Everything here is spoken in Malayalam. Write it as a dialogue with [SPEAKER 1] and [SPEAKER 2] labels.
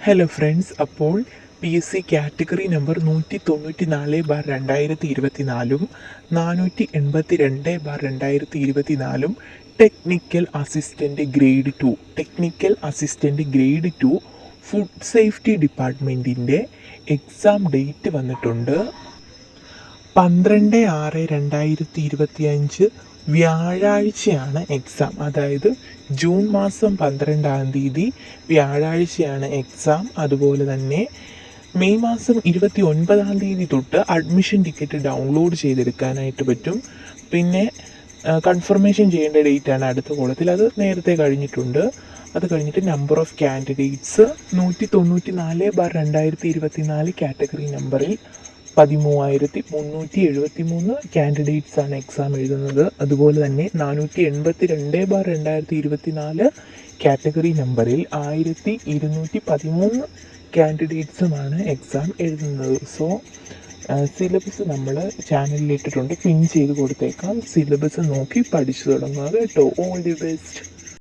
[SPEAKER 1] ഹലോ ഫ്രണ്ട്സ്, അപ്പോൾ PSC category number 194/2024 482/2024 technical assistant grade 2 food safety ഡിപ്പാർട്ട്മെൻറ്റിൻ്റെ എക്സാം ഡേറ്റ് വന്നിട്ടുണ്ട്. 12/6/2025 വ്യാഴാഴ്ചയാണ് എക്സാം. അതായത് ജൂൺ മാസം 12-ാം തീയതി വ്യാഴാഴ്ചയാണ് എക്സാം. അതുപോലെ തന്നെ മെയ് മാസം 29-ാം തീയതി തൊട്ട് അഡ്മിഷൻ ടിക്കറ്റ് ഡൗൺലോഡ് ചെയ്തെടുക്കാനായിട്ട് പറ്റും. പിന്നെ കൺഫർമേഷൻ ചെയ്യേണ്ട ഡേറ്റാണ് അടുത്ത കോളത്തിൽ. അത് നേരത്തെ കഴിഞ്ഞിട്ടുണ്ട്. അത് കഴിഞ്ഞിട്ട് നമ്പർ ഓഫ് കാൻഡിഡേറ്റ്സ് 194/2024 കാറ്റഗറി നമ്പറിൽ 13,373 കാൻഡിഡേറ്റ്സാണ് എക്സാം എഴുതുന്നത്. അതുപോലെ തന്നെ 482/2024 കാറ്റഗറി നമ്പറിൽ 1,213 കാൻഡിഡേറ്റ്സുമാണ് എക്സാം എഴുതുന്നത്. സോ സിലബസ് നമ്മൾ ചാനലിൽ ഇട്ടിട്ടുണ്ട്, പിൻ ചെയ്ത് കൊടുത്തേക്കാം. സിലബസ് നോക്കി പഠിച്ചു തുടങ്ങുക കേട്ടോ. All the best.